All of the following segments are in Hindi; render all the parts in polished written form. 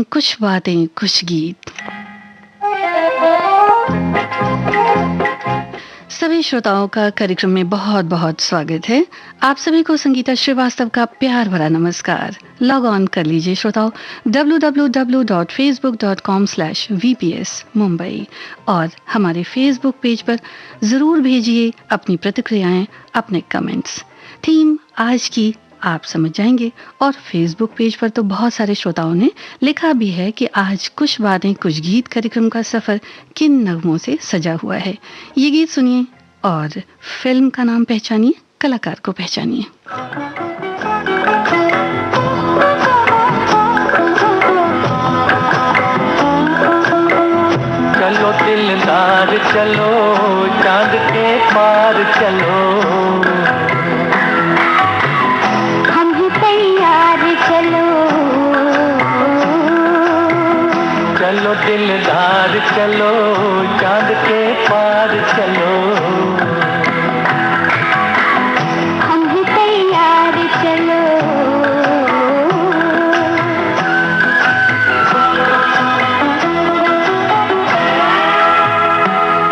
कुछ बातें कुछ गीत। सभी श्रोताओं का कार्यक्रम में बहुत बहुत स्वागत है। आप सभी को संगीता श्रीवास्तव का प्यार भरा नमस्कार। लॉग ऑन कर लीजिए श्रोताओं www.facebook.com/vps मुंबई और हमारे फेसबुक पेज पर ज़रूर भेजिए अपनी प्रतिक्रियाएं, अपने कमेंट्स। थीम आज की आप समझ जाएंगे और फेसबुक पेज पर तो बहुत सारे श्रोताओं ने लिखा भी है कि आज कुछ बातें कुछ गीत कार्यक्रम का सफर किन नगमों से सजा हुआ है। ये गीत सुनिए और फिल्म का नाम पहचानिए, कलाकार को पहचानिए। चलो दिलदार चलो, चांद के पार चलो, हम ही तैयार चलो। चलो दिलदार चलो, चांद के पार चलो, हम ही तैयार चलो।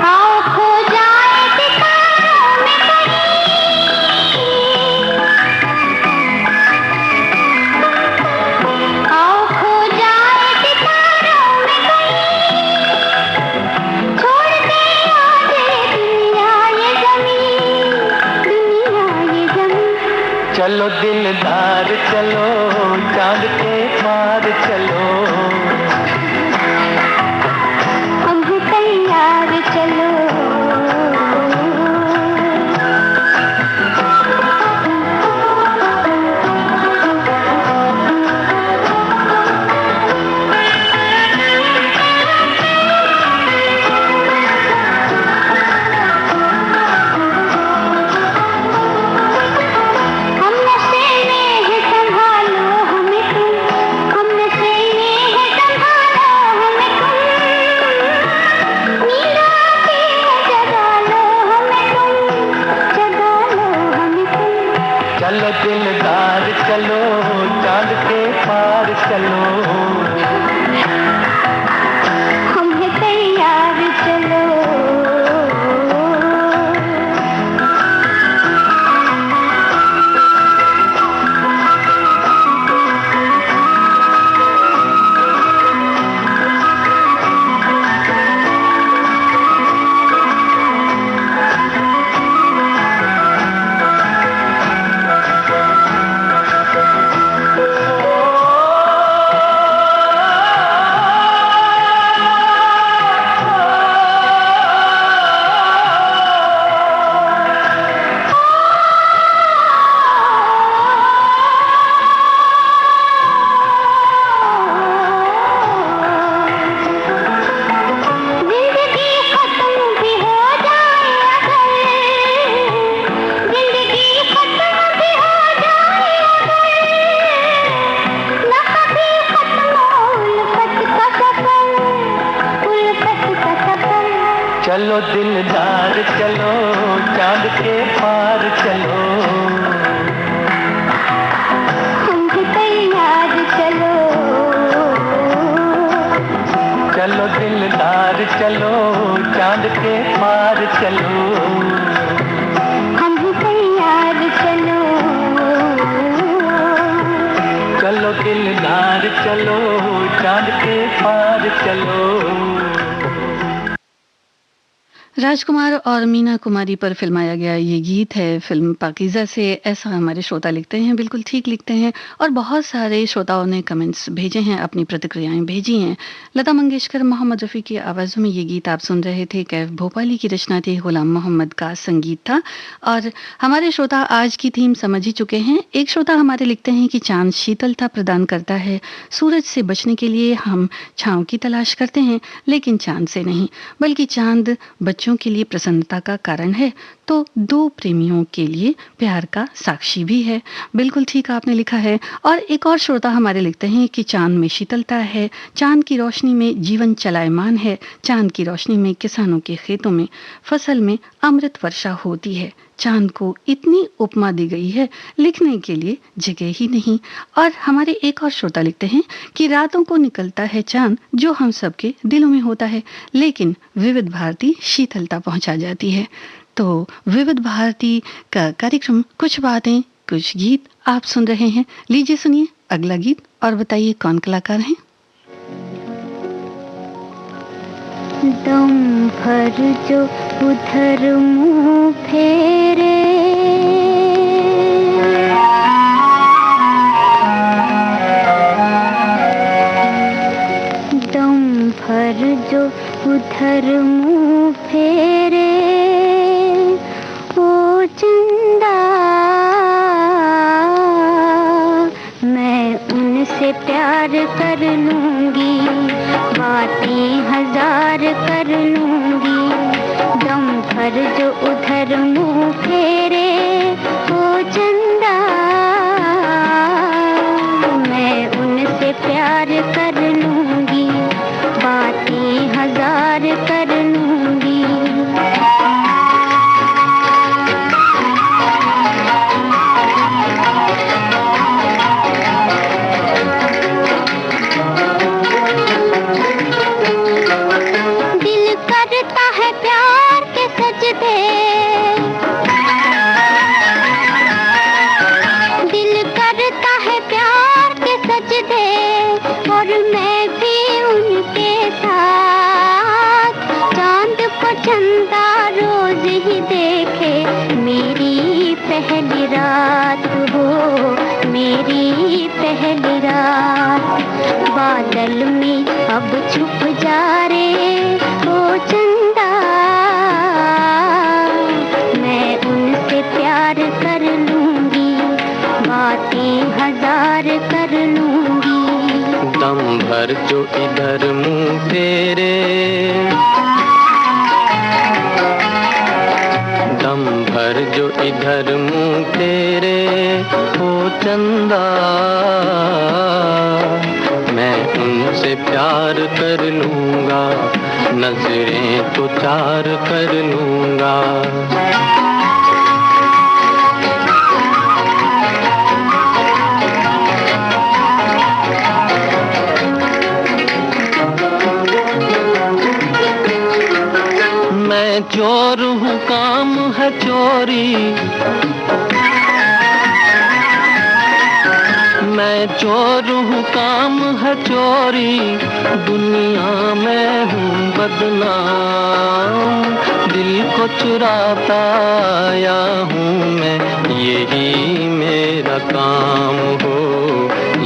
आओ खो जाए सितारों में कहीं, आओ खो जाए सितारों में कहीं, छोड़ दे आज दुनिया ये ज़मीन, दुनिया ये ज़मीन। चलो दिलदार चलो, चांद के पार चलो, हम ही तैयार चलो। हम नशे में है संभालो हमें तुम, हम नशे में है संभालो हमें तुम, नींदों से जगा लो हमें तुम, जगा लो हमें तुम। चलो दिलदार चलो, चांद के पार चलो, हम है तैयार चलो। जिंदगी खत्म भी हो जाए अगर, जिंदगी खत्म भी हो जाए अगर, ना कभी खत्म उल्फत का सफर, उल्फत का सफर। चलो दिलदार चलो, चांद के पार चलो, हम ही तैयार चलो। चलो दिलदार चलो, चांद के पार चलो, हम ही तैयार चलो। चलो दिलदार चलो, चांद के पार चलो। राजकुमार और मीना कुमारी पर फिल्माया गया ये गीत है फिल्म पाकीज़ा से। ऐसा हमारे श्रोता लिखते हैं, बिल्कुल ठीक लिखते हैं और बहुत सारे श्रोताओं ने कमेंट्स भेजे हैं, अपनी प्रतिक्रियाएं भेजी हैं। लता मंगेशकर, मोहम्मद रफ़ी की आवाज़ों में ये गीत आप सुन रहे थे। कैफ भोपाली की रचना थी, गुलाम मोहम्मद का संगीत था। और हमारे श्रोता आज की थीम समझ ही चुके हैं। एक श्रोता हमारे लिखते हैं कि चांद शीतलता प्रदान करता है, सूरज से बचने के लिए हम छाँव की तलाश करते हैं, लेकिन चांद से नहीं, बल्कि चांद बच्चों के लिए प्रसन्नता का कारण है, तो दो प्रेमियों के लिए प्यार का साक्षी भी है। बिल्कुल ठीक आपने लिखा है। और एक और श्रोता हमारे लिखते हैं कि चांद में शीतलता है, चांद की रोशनी में जीवन चलायमान है, चांद की रोशनी में किसानों के खेतों में फसल में अमृत वर्षा होती है। चाँद को इतनी उपमा दी गई है, लिखने के लिए जगह ही नहीं। और हमारे एक और श्रोता लिखते हैं कि रातों को निकलता है चाँद जो हम सबके दिलों में होता है, लेकिन विविध भारती शीतलता पहुँचा जाती है। तो विविध भारती का कार्यक्रम कुछ बातें कुछ गीत आप सुन रहे हैं। लीजिए सुनिए अगला गीत और बताइए कौन कलाकार हैं। दम भर जो उधर मुंह फेरे, दम भर जो उधर मुंह फेरे, ओ चंदा मैं उनसे प्यार कर लूंगी, बातें हजार कर लूंगी। दम भर जो उधर मुंह फेरे, ओ चंदा मैं उनसे प्यार कर लूंगी, बातें हजार कर लूंगी। पहली रात हो मेरी पहली रात, बादल में अब छुप जा रे, ओ चंदा मैं उनसे प्यार कर लूंगी, बातें हजार कर लूंगी। दम भर जो इधर मुंह फेरे, दम भर जो इधर मुंह तेरे, ओ चंदा मैं उनसे प्यार कर लूंगा, नजरें तो चार कर लूंगा। मैं चोर हूँ काम है चोरी, मैं चोर हूँ काम है चोरी, दुनिया में हूँ बदनाम, दिल को चुराता आया हूँ मैं, यही मेरा काम हो,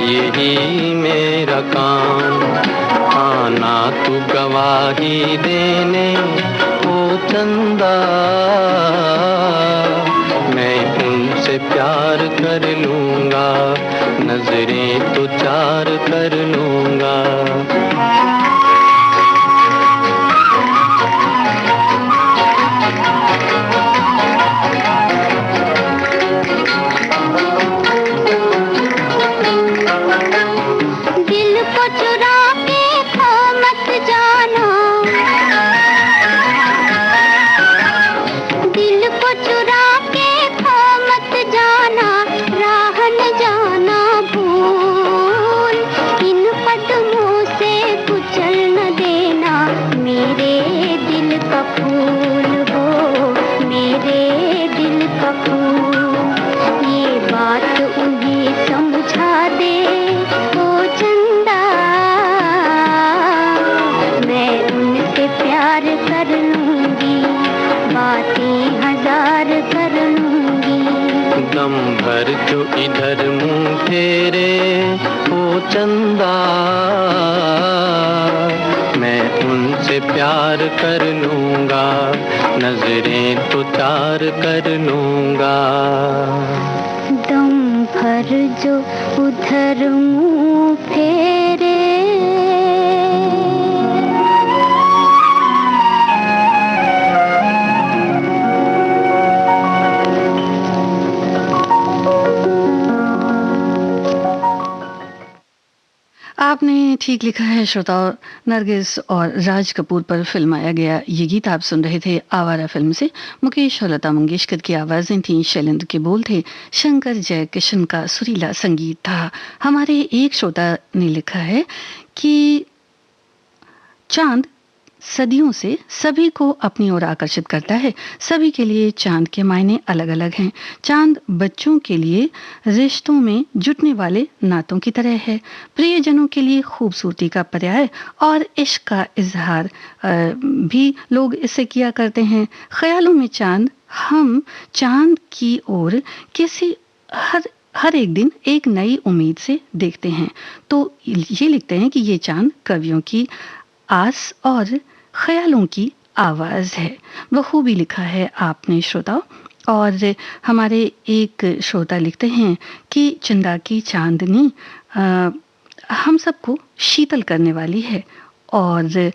यही मेरा काम। आना तू गवाही देने, ओ चंदा मैं उनसे प्यार कर लूंगा, नजरें तो चार कर लूंगा। दम भर जो इधर मुंह फेरे, ओ चंदा मैं उनसे प्यार कर लूंगा, नजरें तो चार कर लूंगा। दम भर जो उधर मुंह फेरे, आपने ठीक लिखा है श्रोताओं। नरगिस और राज कपूर पर फिल्माया गया ये गीत आप सुन रहे थे आवारा फिल्म से। मुकेश और लता मंगेशकर की आवाजें थीं, शैलेंद्र के बोल थे, शंकर जयकिशन का सुरीला संगीत था। हमारे एक श्रोता ने लिखा है कि चांद सदियों से सभी को अपनी ओर आकर्षित करता है। सभी के लिए चांद के मायने अलग अलग हैं। चांद बच्चों के लिए रिश्तों में जुटने वाले नातों की तरह है, प्रियजनों के लिए खूबसूरती का पर्याय और इश्क का इजहार भी लोग इससे किया करते हैं। ख्यालों में चांद, हम चांद की ओर किसी हर एक दिन एक नई उम्मीद से देखते हैं। तो ये लिखते हैं कि ये चांद कवियों की आस और ख्यालों की आवाज है। बखूबी लिखा है आपने श्रोता। और हमारे एक श्रोता लिखते हैं कि चंदा की चांदनी हम सबको शीतल करने वाली है। और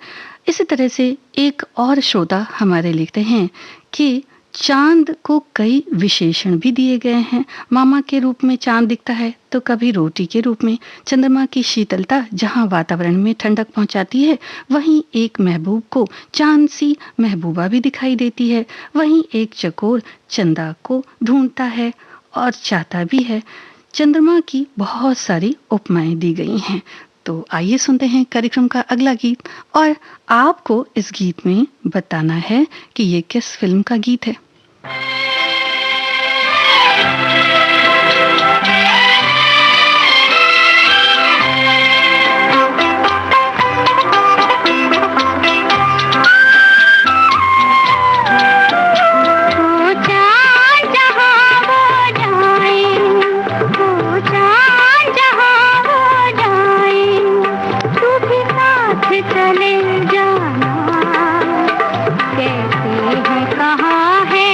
इसी तरह से एक और श्रोता हमारे लिखते हैं कि चांद को कई विशेषण भी दिए गए हैं। मामा के रूप में चांद दिखता है, तो कभी रोटी के रूप में। चंद्रमा की शीतलता जहां वातावरण में ठंडक पहुंचाती है, वहीं एक महबूब को चांद सी महबूबा भी दिखाई देती है। वहीं एक चकोर चंदा को ढूंढता है और चाहता भी है। चंद्रमा की बहुत सारी उपमाएं दी गई हैं। तो आइए सुनते हैं कार्यक्रम का अगला गीत, और आपको इस गीत में बताना है कि ये किस फिल्म का गीत है। चले जाना, कैसे है कहाँ है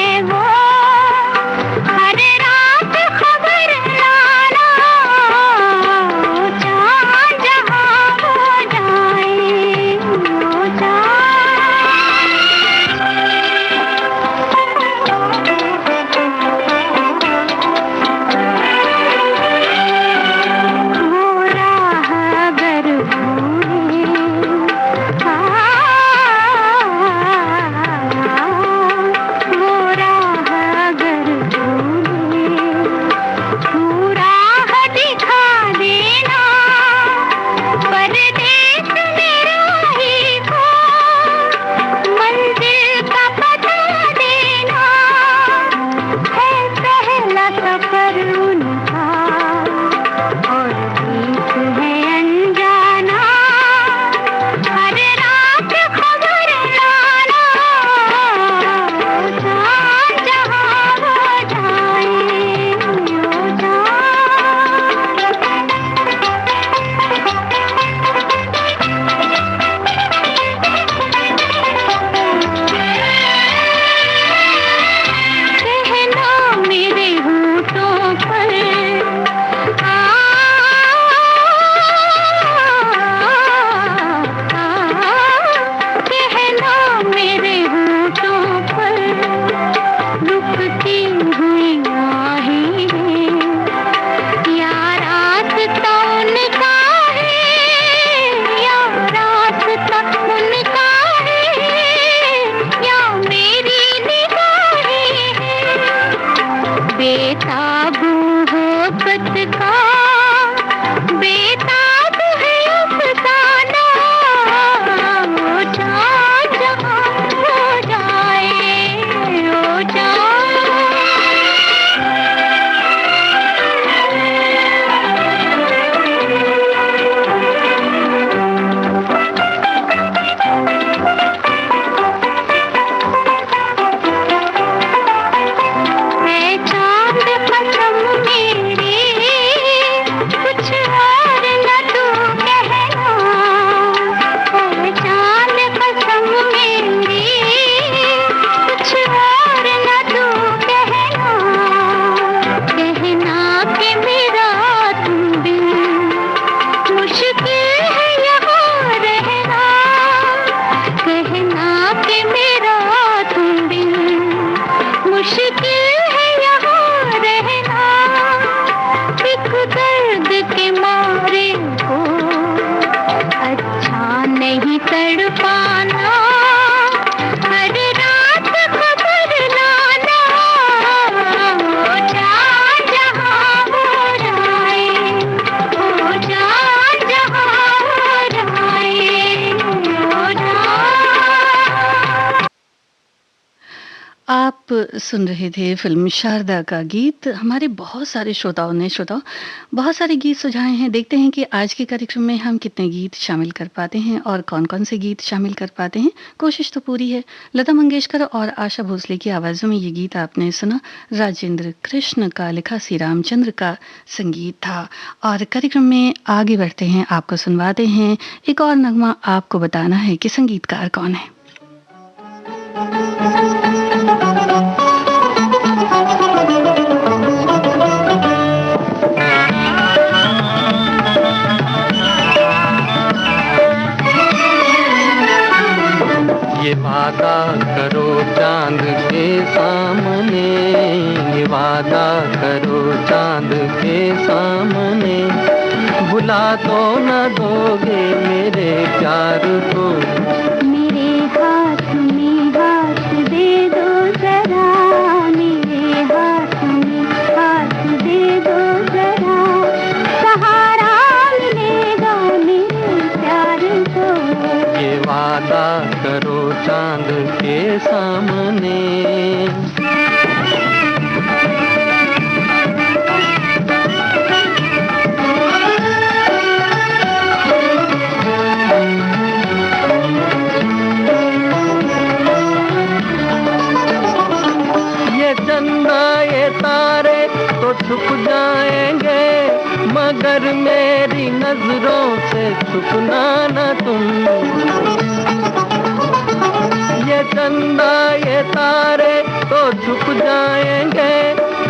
तड़पाना, हर रात खबर लाना, ओ चाँद जहाँ हो जाए, ओ चाँद जहाँ हो जाए, ओ चाँद। आप सुन रहे थे फ़िल्म शारदा का गीत। हमारे बहुत सारे श्रोताओं बहुत सारे गीत सुझाए हैं। देखते हैं कि आज के कार्यक्रम में हम कितने गीत शामिल कर पाते हैं और कौन-कौन से गीत शामिल कर पाते हैं। कोशिश तो पूरी है। लता मंगेशकर और आशा भोसले की आवाज़ों में ये गीत आपने सुना। राजेंद्र कृष्ण का लिखा, श्री रामचंद्र का संगीत था। और कार्यक्रम में आगे बढ़ते हैं, आपको सुनवाते हैं एक और नगमा। आपको बताना है कि संगीतकार कौन है। ये वादा करो चांद के सामने, ये वादा करो चांद के सामने, भुला तो न दोगे मेरे प्यार को। मेरे हाथ में हाथ दे दो जरा, मेरे हाथ में हाथ दे दो जरा, सहारा मिलेगा मेरे प्यार को। ये वादा करो चांद के सामने। ये चंदा ये तारे तो छुप जाएंगे, मगर मेरी नजरों से छुपना न तुम। ये चंदा ये तारे तो छुप जाएंगे,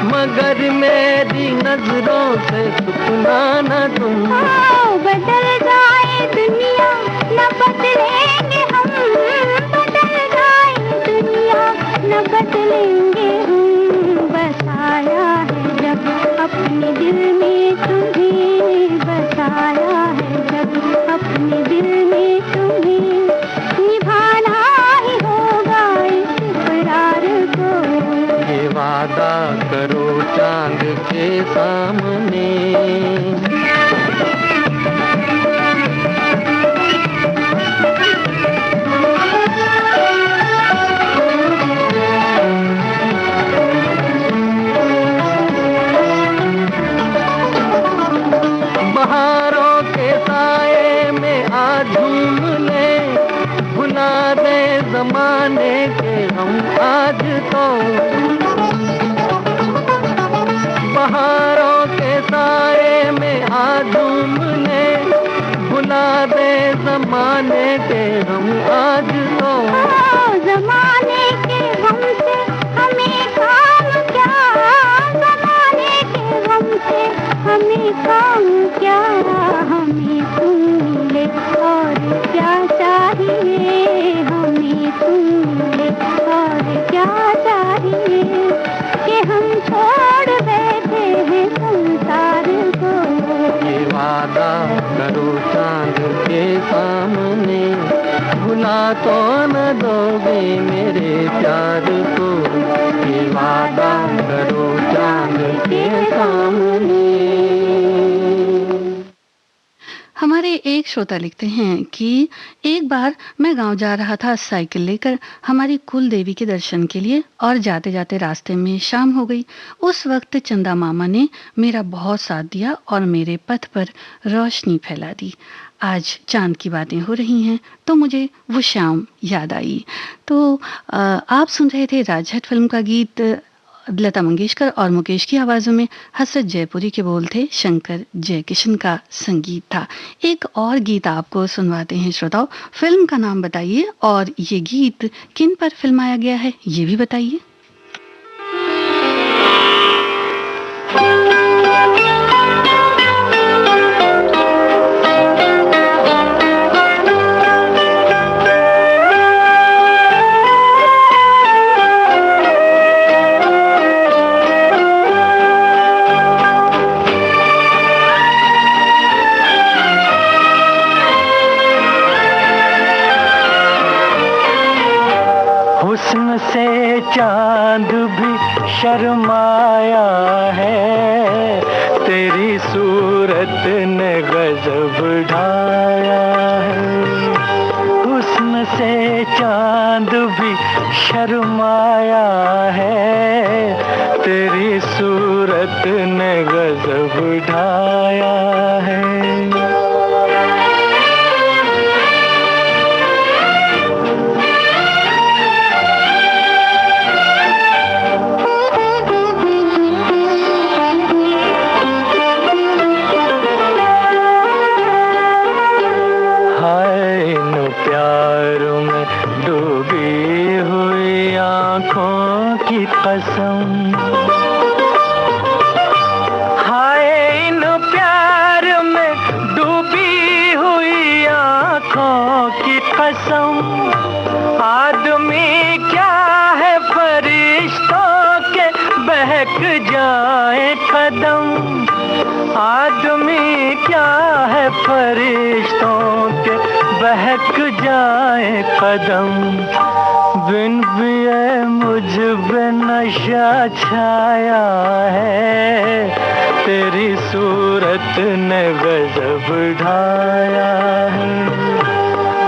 मगर मेरी नजरों से छुपना न तुम। बदल जाए दुनिया न बदलेंगे हम, बदल जाए दुनिया न बदलेंगे हम। बसाया है जब अपने दिल में तुम्हें, बसाया है जब अपने दिल में तुम्हें, निभाना ही होगा इस इकरार को। ये वादा करो चांद के सामने। बहारों के साए में आज झूम ले, भुला दे जमाने के हम आज तो। बहारों के साए में आज झूम ले, भुला दे जमाने के हम आज तो। जमाने के गम से हमें काम क्या, जमाने के गम से हमें काम क्या, हमें तुम मिले और क्या चाहिए, हमें तुम मिले और क्या चाहिए, कि हम छोड़ बैठे हैं संसार को। ये वादा करो चांद के सामने, भुला तो न दोगे मेरे प्यार को। ये वादा करो चांद के सामने। हमारे एक श्रोता लिखते हैं कि एक बार मैं गांव जा रहा था साइकिल लेकर हमारी कुल देवी के दर्शन के लिए, और जाते जाते रास्ते में शाम हो गई। उस वक्त चंदा मामा ने मेरा बहुत साथ दिया और मेरे पथ पर रोशनी फैला दी। आज चांद की बातें हो रही हैं तो मुझे वो शाम याद आई। तो आप सुन रहे थे राजहट फिल्म का गीत। लता मंगेशकर और मुकेश की आवाज़ों में हसरत जयपुरी के बोल थे, शंकर जयकिशन का संगीत था। एक और गीत आपको सुनवाते हैं श्रोताओ। फिल्म का नाम बताइए और ये गीत किन पर फिल्माया गया है ये भी बताइए। हुस्न से चांद भी शर्माया है, तेरी सूरत ने गजब ढाया है। हुस्न से चांद भी शर्माया है, तेरी सूरत ने गजब ढाया है। कसम हाय इन प्यार में डूबी हुई आँखों की कसम। आदमी क्या है फरिश्तों के बहक जाए कदम, आदमी क्या है फरिश्तों के बहक जाए कदम। बिन पिए मुझ पे नशा छाया है, तेरी सूरत ने गजब ढाया है।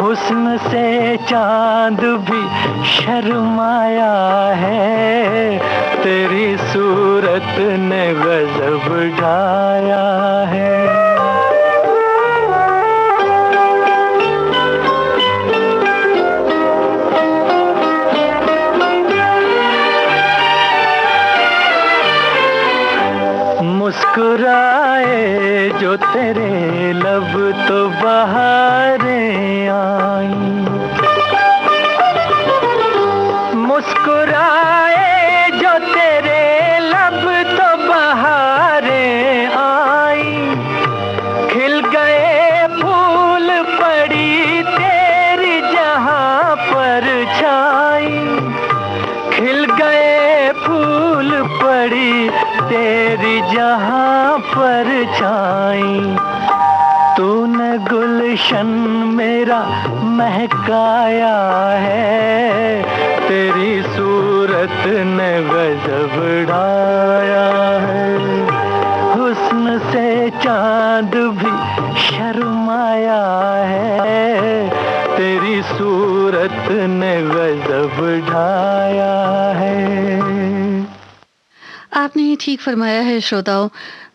हुस्न से चांद भी शर्माया है, तेरी सूरत ने गजब ढाया है। मुस्कुराए जो तेरे लब तो बहारें आई, मुस्कुराए जो तेरे लब तो बहारें आई। खिल गए फूल पड़ी तेरी जहां पर छाई, खिल गए फूल पड़ी तेरी जहां पर छाई। तूने गुलशन मेरा महकाया है, तेरी सूरत ने गजब ढाया है। हुस्न से चांद भी शर्माया है, तेरी सूरत ने गजब ढाया है। आपने ठीक फरमाया है श्रोताओं।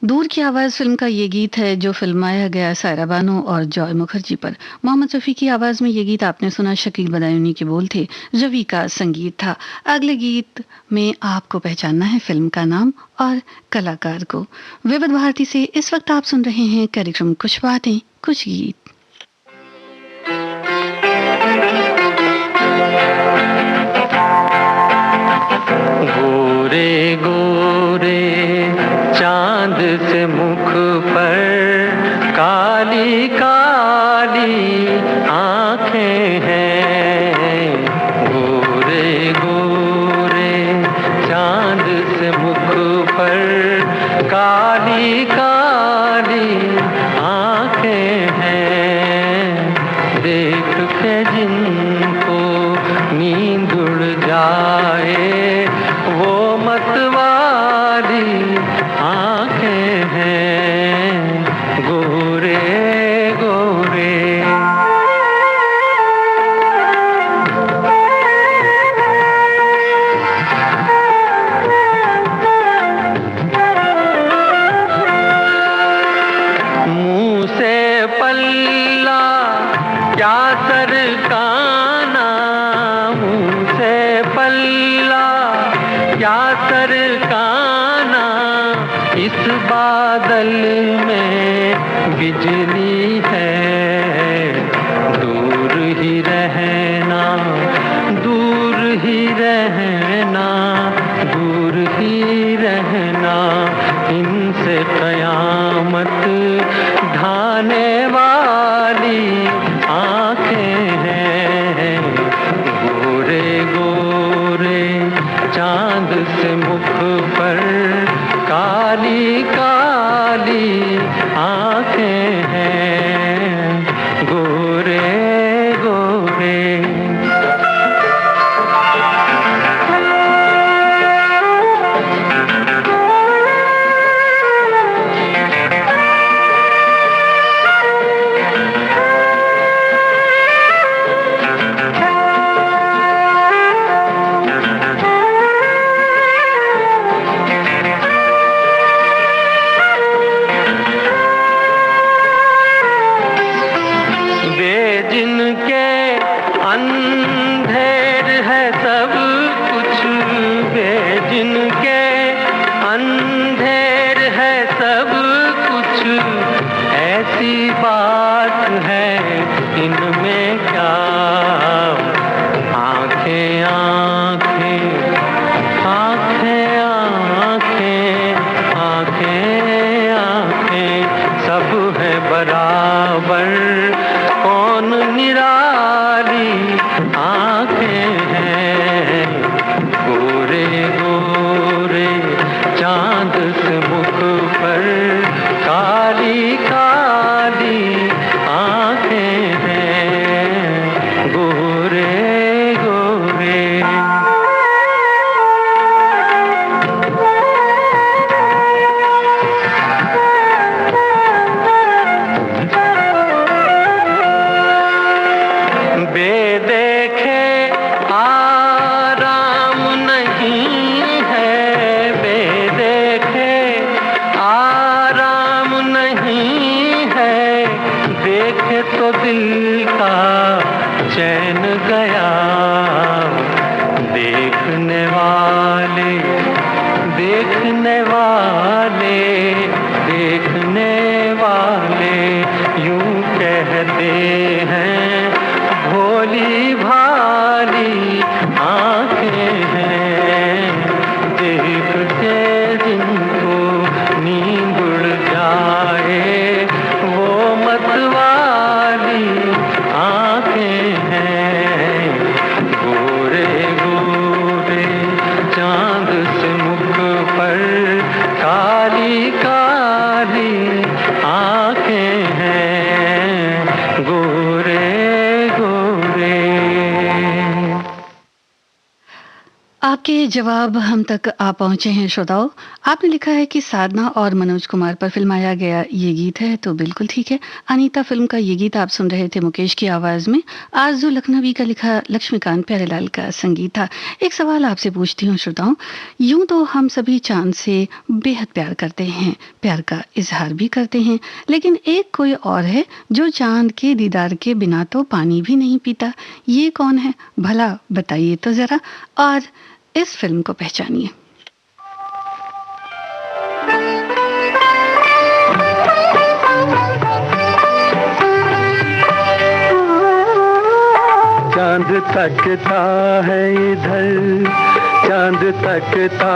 दूर की आवाज़ फिल्म का ये गीत है जो फिल्माया गया सायरा बानो और जॉय मुखर्जी पर। मोहम्मद रफ़ी की आवाज़ में ये गीत आपने सुना, शकील बदायूनी के बोल थे, रवि का संगीत था। अगले गीत में आपको पहचानना है फिल्म का नाम और कलाकार को। विविध भारती से इस वक्त आप सुन रहे हैं कार्यक्रम कुछ बातें कुछ गीत। गोरे गोरे चांद से मुख पर काली काली आँखें हैं। गोरे गोरे चांद से मुख पर काली काली आँखें हैं। देख के जिनको नींद उड़ जाए वो मतवाली आँखें हैं। गोरे गोरे मुँह से पल्ला क्या सरकाना, मुँह से पल्ला क्या सरकाना। इस बादल में बिजली है, दूर ही रहना, दूर ही रहना, दूर ही रहना। इनसे कयामत ढाने वाली आँखें हैं। गोरे गोरे चांद से मुख पर काली काली आँखें हैं। काली आंखें हैं, गोरे गोरे चांद से मुख पर काली काली आंखें हैं, गोरे गोरे। बेदेखे आराम नहीं है, बेदेखे आराम नहीं है, देखे तो दिल का चैन गया। देखने वाले देखने वाले देखने वाले यूं कहते हैं, भोली भाली आंखें हैं, देख के जिनको नींद उड़ जाए, वो मतवाली आंखें हैं, गोरे गोरे चांद से मुख पर काली काली आंखें हैं, गोरे गोरे। आपके जवाब हम तक आ पहुंचे हैं श्रोताओं। आपने लिखा है कि साधना और मनोज कुमार पर फिल्माया गया ये गीत है, तो बिल्कुल ठीक है। अनीता फिल्म का ये गीत आप सुन रहे थे मुकेश की आवाज में। आरजू लखनवी का लिखा लक्ष्मीकांत प्यारेलाल का संगीत था। एक सवाल आपसे पूछती हूँ श्रोताओं, यूं तो हम सभी चांद से बेहद प्यार करते हैं, प्यार का इजहार भी करते हैं, लेकिन एक कोई और है जो चांद के दीदार के बिना तो पानी भी नहीं पीता। ये कौन है भला, बताइए तो जरा, और इस फिल्म को पहचानिए। चांद तकता है इधर, चांद तकता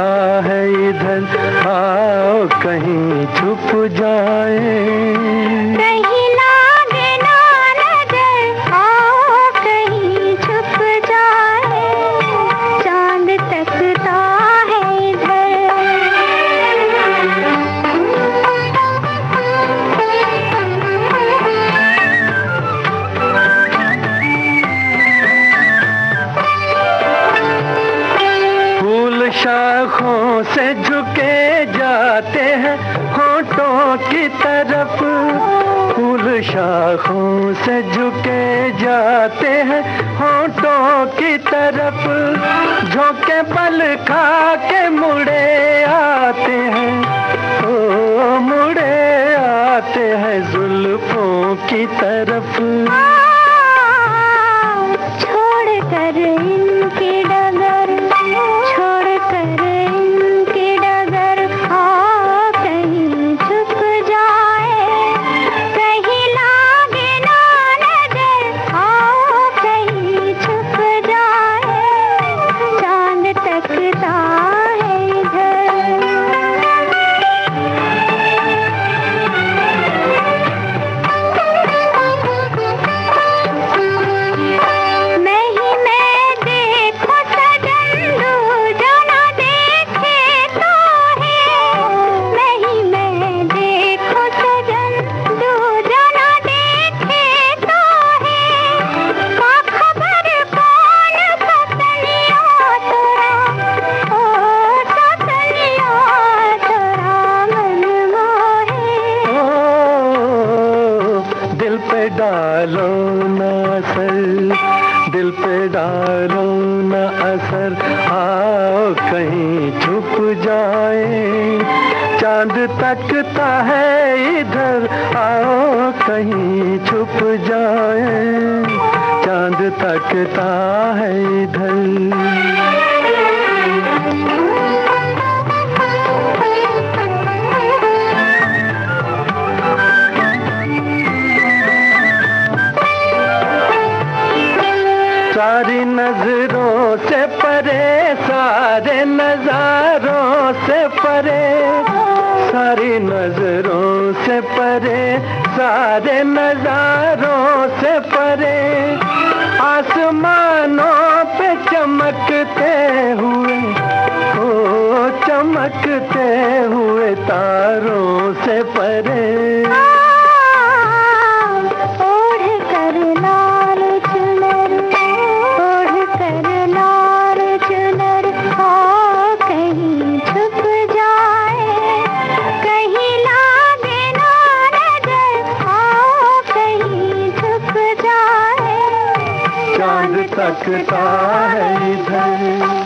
है इधर, आओ कहीं छुप जाए। कहीं लागे ना नजर, आओ कहीं छुप जाए। चांद तकता है शाखों से झुके जाते हैं होठों की तरफ, फूल शाखों से झुके जाते हैं होठों की तरफ, झोंके पल खा के मुड़े आते हैं, ओ मुड़े आते हैं जुल्फों की तरफ। छोड़ कर इनकी डगर, छोड़ कर इनकी डगर, हाँ कहीं छुप जाए। कहीं लागे ना नजर, हाँ कहीं छुप जाए। चांद तकता है इधर। डालो न असर, दिल पे डालो न असर, आओ कहीं छुप जाए। चांद तकता है इधर, आओ कहीं छुप जाए। चांद तकता है इधर। सारी नजरों से परे, सारे नजारों से परे, सारी नजरों से परे, सारे नजारों से परे, लटकते हुए तारों से परे। ओढ़ कर लाल चुनर, ओढ़ कर लाल चुनर, हाँ कहीं छुप जाए, कहीं लागे ना नजर, हाँ कहीं छुप जाए, चांद तकता है इधर।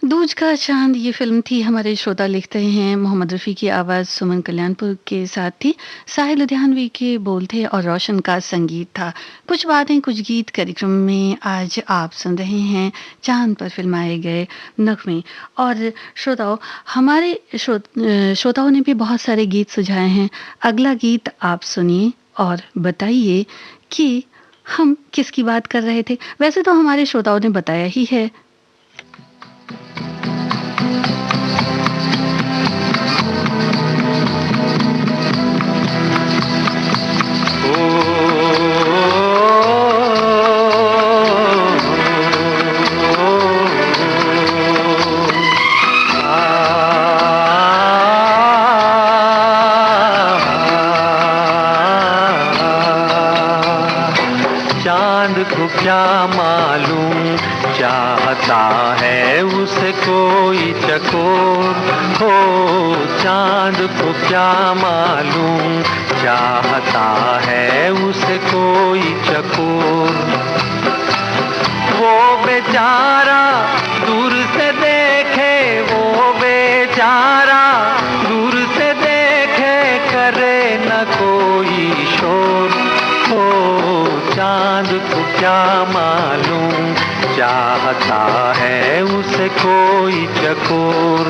दूज का चांद ये फिल्म थी। हमारे श्रोता लिखते हैं मोहम्मद रफ़ी की आवाज़ सुमन कल्याणपुर के साथ थी, साहिल लुधियानवी के बोल थे और रोशन का संगीत था। कुछ बातें कुछ गीत कार्यक्रम में आज आप सुन रहे हैं चांद पर फिल्माए गए नगमे। और श्रोताओं, हमारे श्रोताओं ने भी बहुत सारे गीत सुझाए हैं। अगला गीत आप सुनिए और बताइए कि हम किसकी बात कर रहे थे। वैसे तो हमारे श्रोताओं ने बताया ही है। चांद को क्या मालूम चाहता है उसे कोई चकोर हो, चांद को क्या मालूम चाहता है उसे कोई चकोर। वो बेचारा दूर से देखे, वो बेचारा दूर से देखे, करे न कोई शोर हो, चांद को क्या मालूम चाहता है उसे कोई चकोर।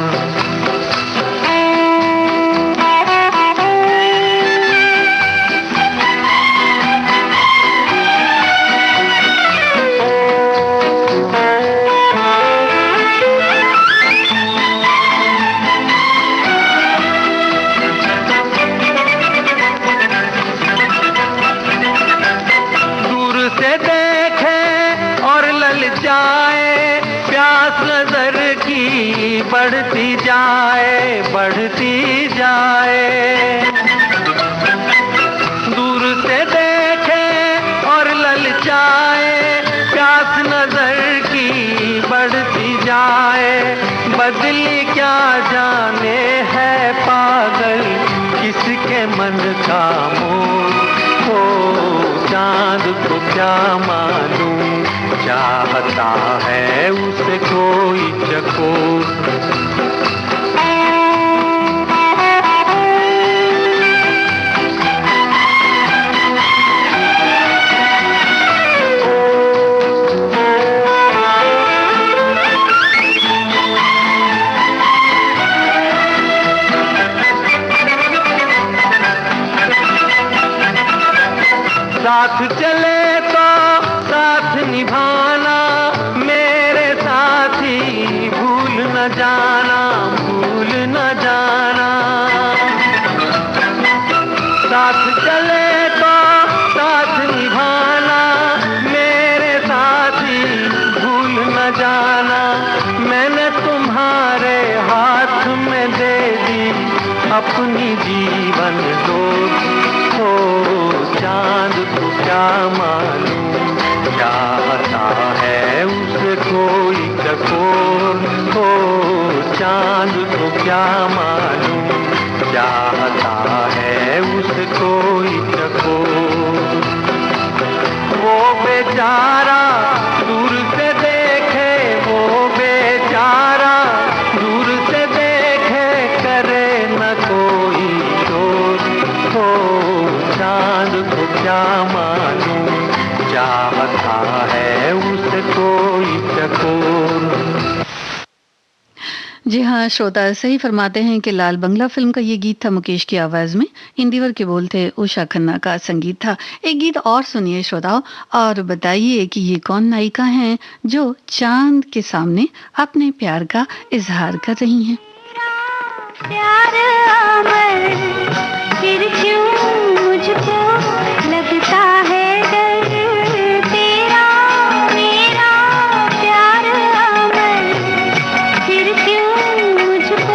बढ़ती जाए, बढ़ती जाए, दूर से देखे और ललचाए, प्यास नजर की बढ़ती जाए। बदली क्या जाने है पागल किसके मन का मोह हो, चांद को क्या मालूम चाहता है उसे कोई चकोर। साथ चले तो साथ निभाना, मेरे साथी भूल न जाना, भूल न जाना। साथ चले तो साथ निभाना, मेरे साथी भूल न जाना। मैंने तुम्हारे हाथ में दे दी अपनी जीवन डोर हो, चांद को क्या मालूम चाहता है उसे कोई चकोर हो, चांद को क्या मालूम चाहता है उसे कोई चकोर। वो बेचारा दूर से देखे, वो बेचारा दूर से देखे, करे न कोई शोर हो, चांद को क्या मालूम चाहता है उसे कोई चकोर। जी हाँ, श्रोता सही फरमाते हैं कि लाल बंगला फिल्म का ये गीत था मुकेश की आवाज में, इंदिवर के बोल थे, उषा खन्ना का संगीत था। एक गीत और सुनिए श्रोताओं और बताइए कि ये कौन नायिका हैं जो चांद के सामने अपने प्यार का इजहार कर रही हैं। प्यार अमर, फिर क्यों मुझको लगता है डर, तेरा मेरा प्यार अमर, फिर क्यों मुझको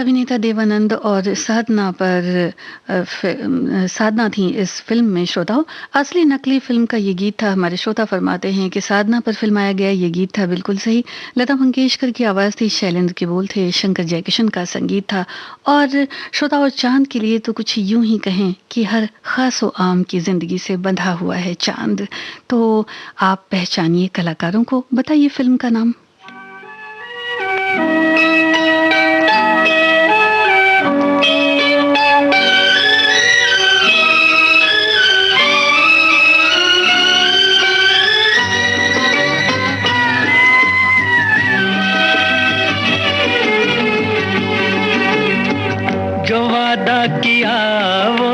अभिनेता देवानंद और साधना पर साधना थी इस फिल्म में। श्रोताओं, असली नकली फिल्म का ये गीत था। हमारे श्रोता फरमाते हैं कि साधना पर फिल्माया गया ये गीत था। बिल्कुल सही। लता मंगेशकर की आवाज़ थी, शैलेंद्र के बोल थे, शंकर जयकिशन का संगीत था। और श्रोताओं, चांद के लिए तो कुछ यूं ही कहें कि हर खास व आम की जिंदगी से बंधा हुआ है चांद। तो आप पहचानिए कलाकारों को, बताइए फिल्म का नाम। जो वादा किया वो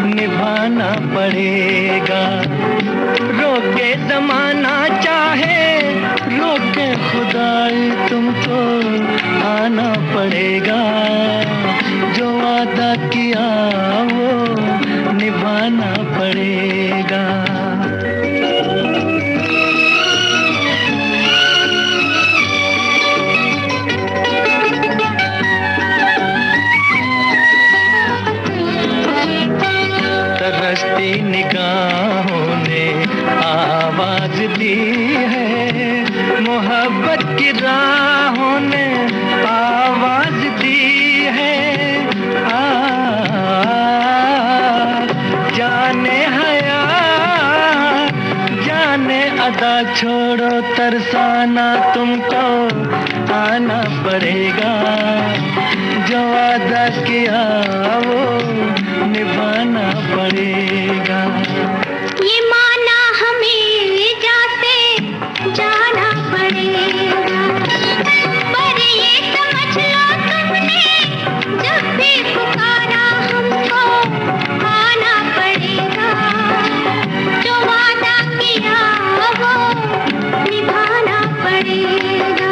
निभाना पड़ेगा, रोके जमाना चाहे रोके खुदाई तुमको आना पड़ेगा। जो वादा किया वो निभाना पड़ेगा। तरसती निगाहों ने आवाज दी है, मोहब्बत की राहों ने आवाज दी है। जाने हया जाने अदा छोड़ो तरसाना तुमको आना पड़ेगा। जो वादा किया वो निभाना पड़ेगा। ये माना हमें जाते जाना पड़ेगा, पर ये समझ लो तुमने जब भी पुकारा हमको आना पड़ेगा। जो वादा किया वो निभाना पड़ेगा।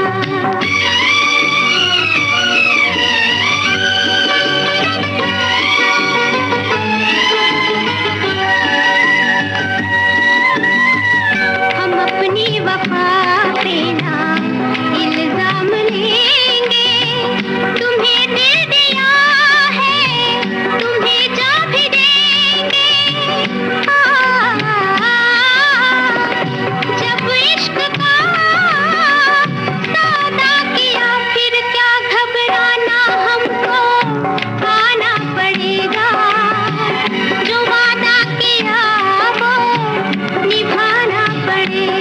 वफा पे ना इल्जाम लेंगे, तुम्हें दिल दिया है तुम्हें जो भी देंगे। जब इश्क का सौदा किया फिर क्या घबराना, हमको आना पड़ेगा। जो वादा किया वो निभाना पड़ेगा।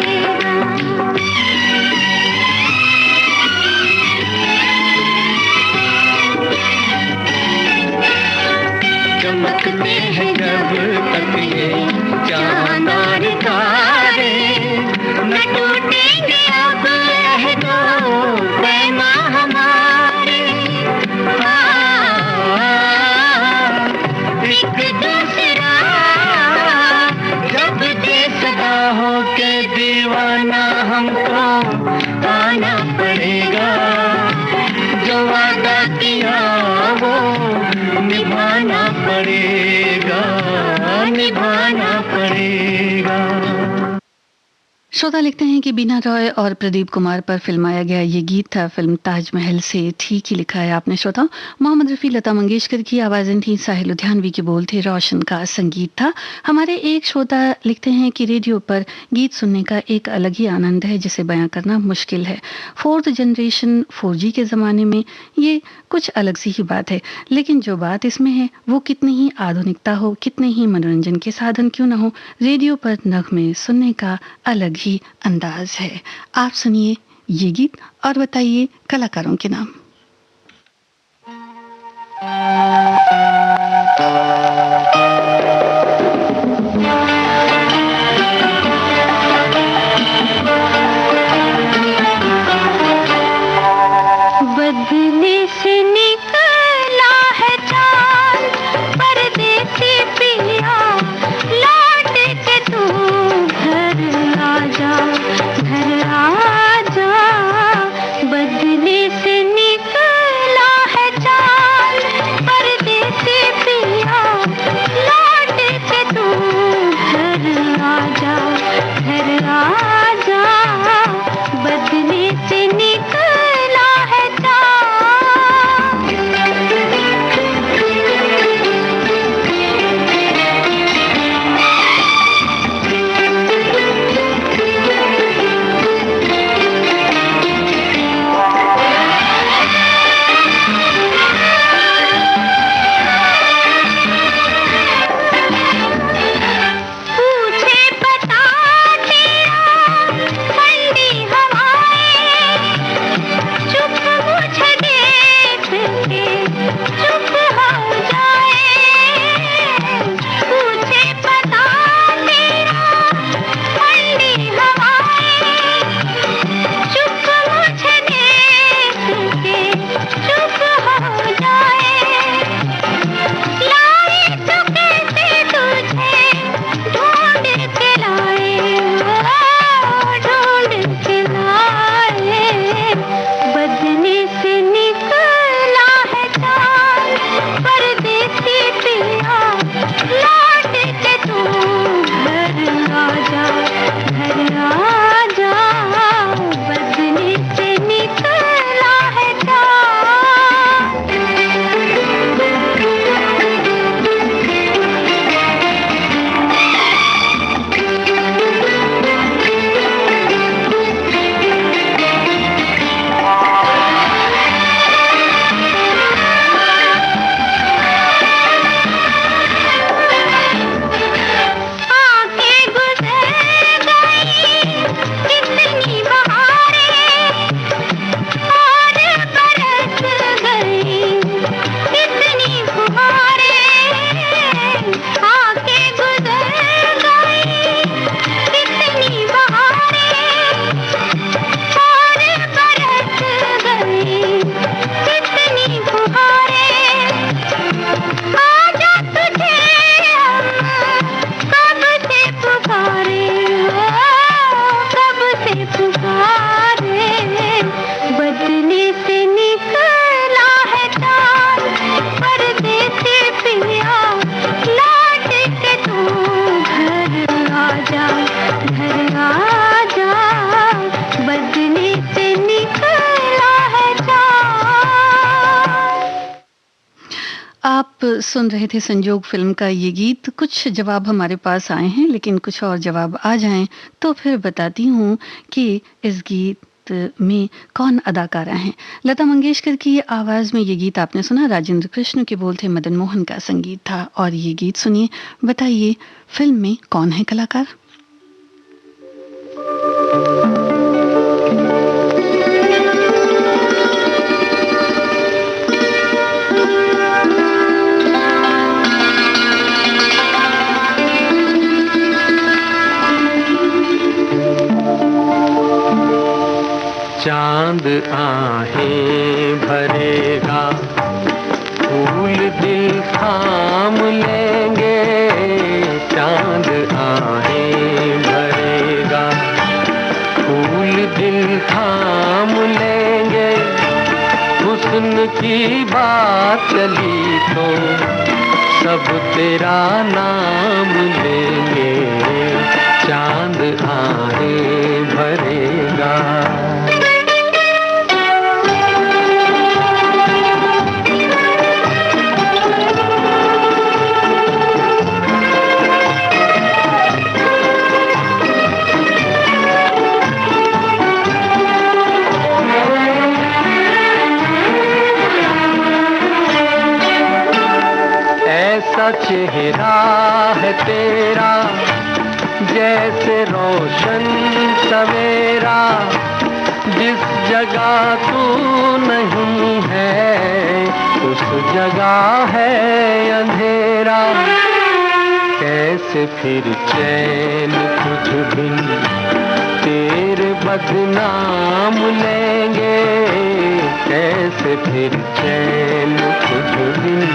चमकते हैं जब तक ये चांद और तारे, न टूटेंगे अब अहदो पैमा हमारे। एक दूसरा जब दे सदा हो के दीवाना, हमको आना पड़ेगा। जो वादा किया वो निभाना पड़ेगा, निभाना पड़ेगा। श्रोता लिखते हैं कि बीना रॉय और प्रदीप कुमार पर फिल्माया गया ये गीत था। फिल्म ताजमहल से। ठीक ही लिखा है आपने श्रोता। मोहम्मद रफ़ी, लता मंगेशकर की आवाज़ें थी, साहिल लुधियानवी के बोल थे, रोशन का संगीत था। हमारे एक श्रोता लिखते हैं कि रेडियो पर गीत सुनने का एक अलग ही आनंद है जिसे बयां करना मुश्किल है। 4th जनरेशन 4G के ज़माने में ये कुछ अलग सी ही बात है, लेकिन जो बात इसमें है वो कितनी ही आधुनिकता हो, कितने ही मनोरंजन के साधन क्यों न हो, रेडियो पर नगमे सुनने का अलग ही अंदाज है। आप सुनिए ये गीत और बताइए कलाकारों के नाम। बदले से निकला है चांद, परदेसी पिया लौट के तू घर आजा, घर आजा। बदले से निकला है चांद, परदेसी सुन रहे थे संजोग फ़िल्म का ये गीत। कुछ जवाब हमारे पास आए हैं, लेकिन कुछ और जवाब आ जाएँ, तो फिर बताती हूँ कि इस गीत में कौन अदाकारा हैं। लता मंगेशकर की आवाज़ में ये गीत आपने सुना, राजेंद्र कृष्ण के बोल थे, मदन मोहन का संगीत था। और ये गीत सुनिए, बताइए फ़िल्म में कौन है कलाकार? चांद आहें भरेगा, फूल दिल थाम लेंगे। चांद आहें भरेगा, फूल दिल थाम लेंगे। हुस्न की बात चली तो सब तेरा नाम लेंगे। चांद आहें भरेगा। ऐसा चेहरा है तेरा जैसे रोशन सवेरा। जिस जगह तू नहीं है उस जगह है अंधेरा। कैसे फिर चैन कुछ बिन तेरे बदनाम लेंगे। कैसे फिर चैन कुछ बिन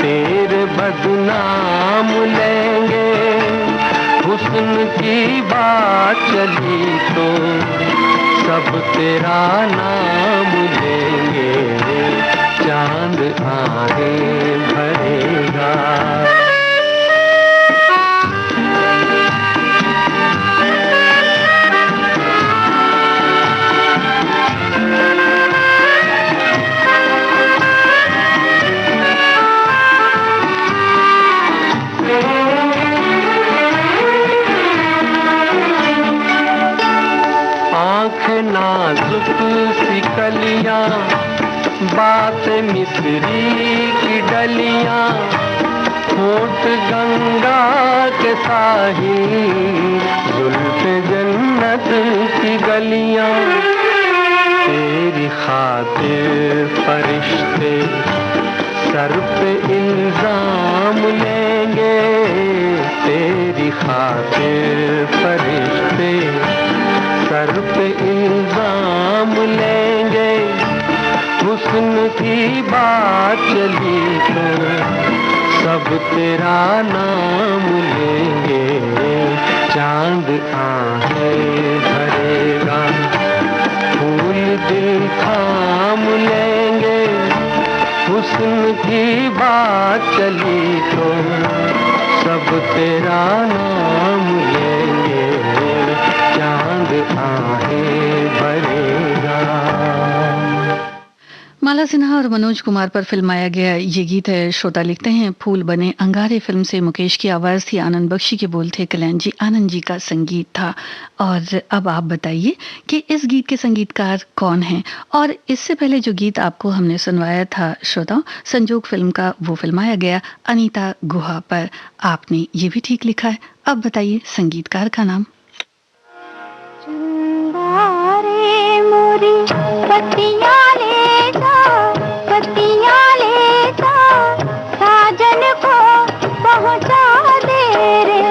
तेरे बदनाम लेंगे। हुस्न की बात चली तो सब तेरा नाम लेंगे। चांद आहें भरेगा। नाजुक सी कलियां, बात मिस्री की डलियां। होठ गंगा के साहिल, जुल्फ जन्नत की गलियां। तेरी खातिर फरिश्ते सर पे इल्जाम लेंगे। तेरी खातिर फरिश्ते सर पे इल्जाम लेंगे। हुस्न की बात चली तो सब तेरा नाम लेंगे। चांद आहें भरेगा, फूल दिल थाम लेंगे। हुस्न की बात चली तो सब तेरा नाम लेंगे। चांद आहें भरेगा। माला सिन्हा और मनोज कुमार पर फिल्माया गया ये गीत है। श्रोता लिखते हैं, फूल बने अंगारे फिल्म से मुकेश की आवाज़ थी, आनंद बख्शी के बोल थे, कल्याण जी आनंद जी का संगीत था। और अब आप बताइए कि इस गीत के संगीतकार कौन हैं। और इससे पहले जो गीत आपको हमने सुनवाया था श्रोताओं, संजोग फिल्म का, वो फिल्माया गया अनीता गुहा पर। आपने ये भी ठीक लिखा है। अब बताइए संगीतकार का नाम। मोरी पत्तियां ले जा, पत्तियां ले जा, साजन को पहुंचा दे रे।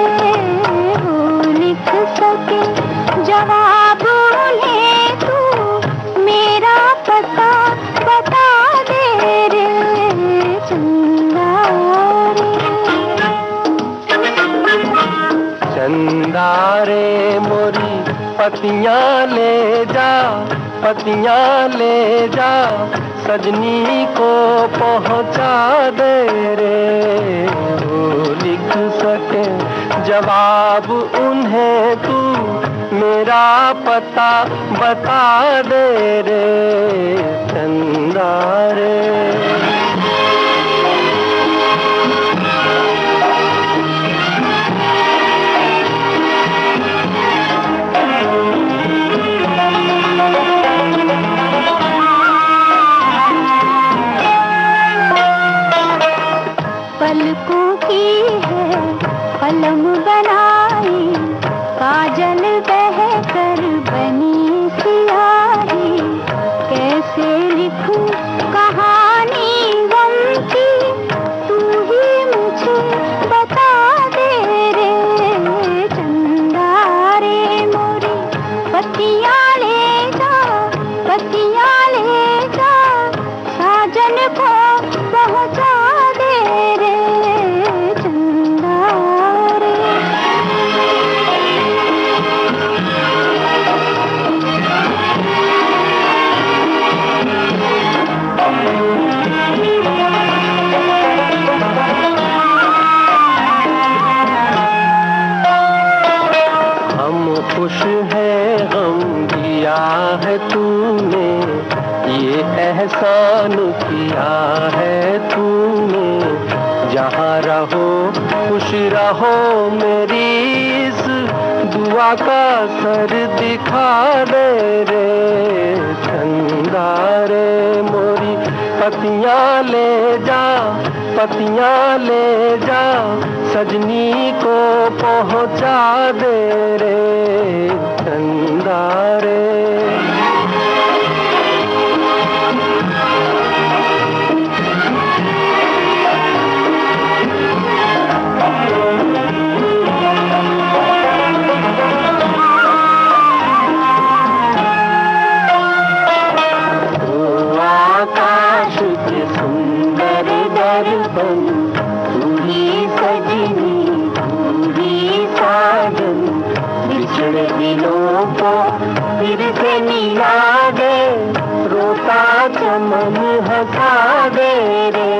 वो लिख सके जवाब उन्हें, तू मेरा पता बता दे रे। चंदा रे, चंदा रे मोरी पत्तियां ले जा, पत्तियां ले जा, सजनी को पहुंचा दे रे। वो लिख सके जवाब उन्हें, तू मेरा पता बता दे रे। चंदा रे, खुश है गम दिया है तूने, ये एहसान किया है तूने। जहाँ रहो खुश रहो मेरी इस दुआ का सर दिखा दे रे चंदा रे मोरी। पतियाँ ले जा, पतियाँ ले जा, सजनी को पहुँचा दे रे चंदा रे। दिलों को फिर से मिला दे, रोता चमन हंसा दे रे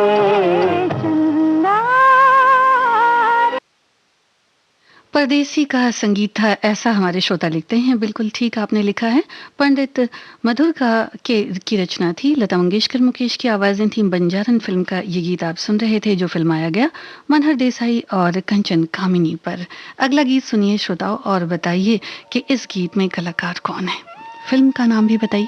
चंदा। परदेसी का संगीत था, ऐसा हमारे श्रोता लिखते हैं। बिल्कुल ठीक आपने लिखा है। पंडित मधुर की रचना थी। लता मंगेशकर मुकेश की आवाजें थी। बंजारन फिल्म का ये गीत आप सुन रहे थे, जो फिल्माया गया मनहर देसाई और कंचन कामिनी पर। अगला गीत सुनिए श्रोताओं और बताइए कि इस गीत में कलाकार कौन है। फिल्म का नाम भी बताइए।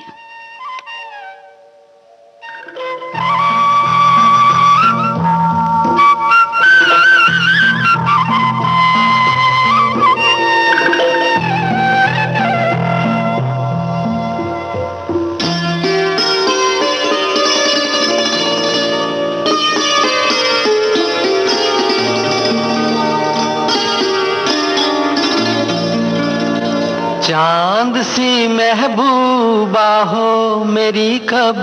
चांद सी महबूबा हो मेरी, कब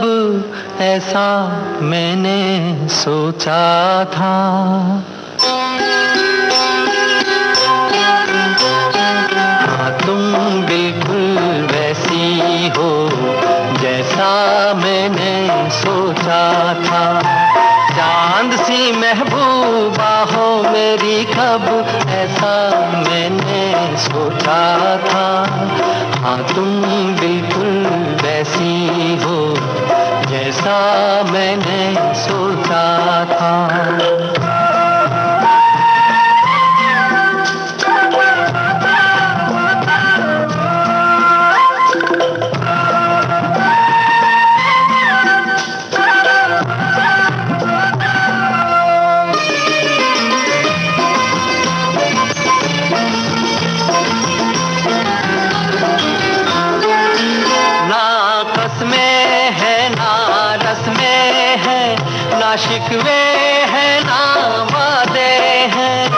ऐसा मैंने सोचा था। हाँ तुम बिल्कुल वैसी हो जैसा मैंने सोचा था। चांद सी महबूबा हो मेरी, कब ऐसा मैंने सोचा था। हाँ तुम बिल्कुल वैसी हो जैसा मैंने सोचा था। ना शिकवे हैं ना वादे हैं,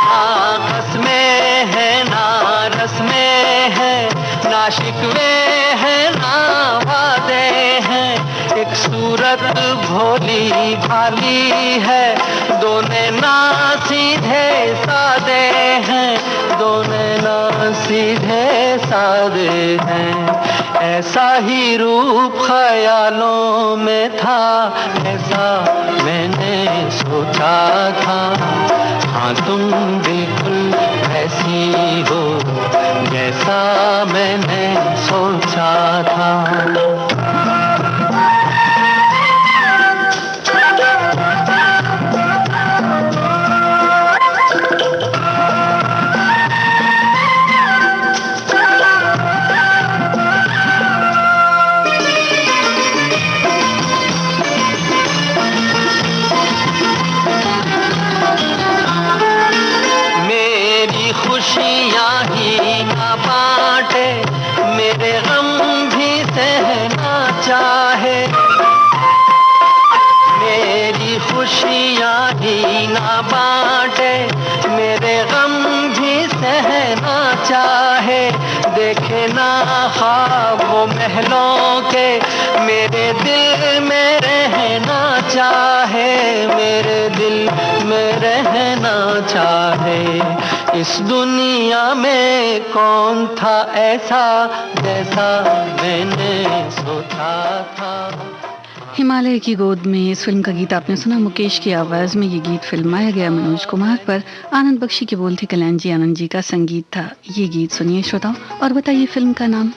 ना कसमें हैं ना रस्में हैं, ना शिकवे हैं ना वादे हैं। एक सूरत भोली भाली है, दोनों ना सीधे सादे हैं, दोनों ना सीधे सादे हैं। ऐसा ही रूप ख्यालों में था, ऐसा मैंने सोचा था। हाँ तुम बिल्कुल ऐसी हो जैसा मैंने सोचा था। खुशियाँ ही ना बांटे, मेरे गम भी सहना चाहे। मेरी खुशियाँ ही ना बांटे, मेरे गम भी सहना चाहे। देखे ना ख्वाब वो महलों के, मेरे दिल में रहना चाहे, मेरे दिल में रहना चाहे। इस दुनिया में कौन था ऐसा जैसा मैंने सोचा था। हिमालय की गोद में इस फिल्म का गीत आपने सुना। मुकेश की आवाज में ये गीत फिल्माया गया मनोज कुमार पर। आनंद बख्शी के बोल थे, कल्याण जी आनंद जी का संगीत था। ये गीत सुनिए श्रोताओं और बताइए फिल्म का नाम।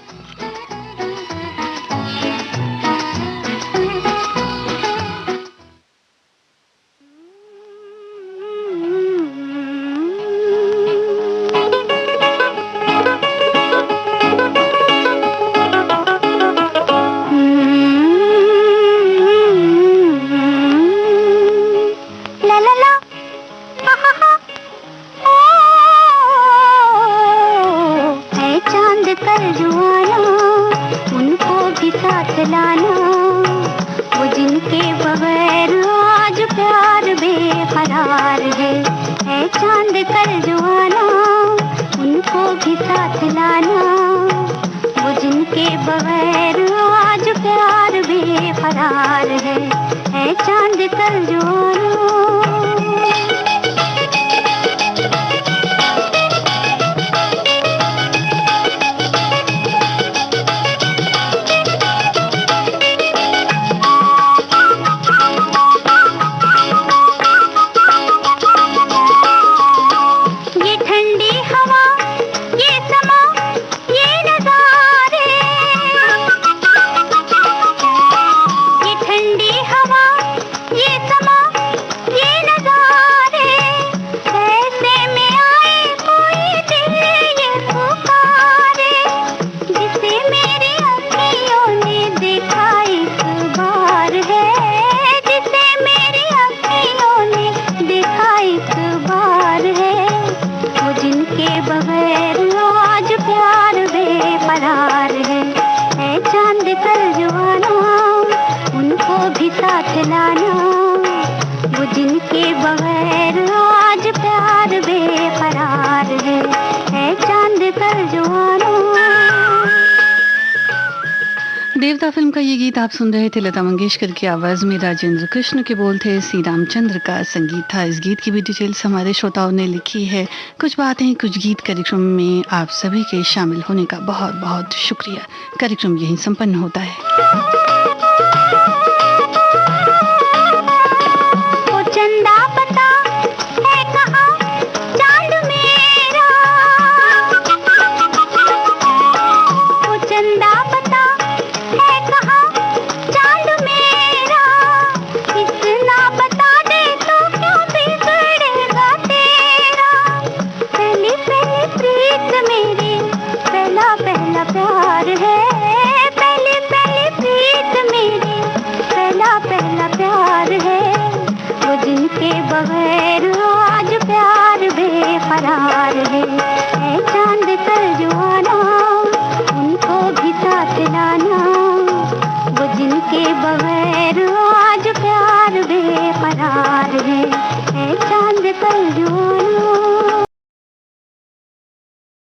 देवता फिल्म का ये गीत आप सुन रहे थे। लता मंगेशकर की आवाज में राजेंद्र कृष्ण के बोल थे, सी रामचंद्र का संगीत था। इस गीत की भी डिटेल्स हमारे श्रोताओं ने लिखी है। कुछ बातें कुछ गीत कार्यक्रम में आप सभी के शामिल होने का बहुत बहुत शुक्रिया। कार्यक्रम यहीं संपन्न होता है। जिनके बगैर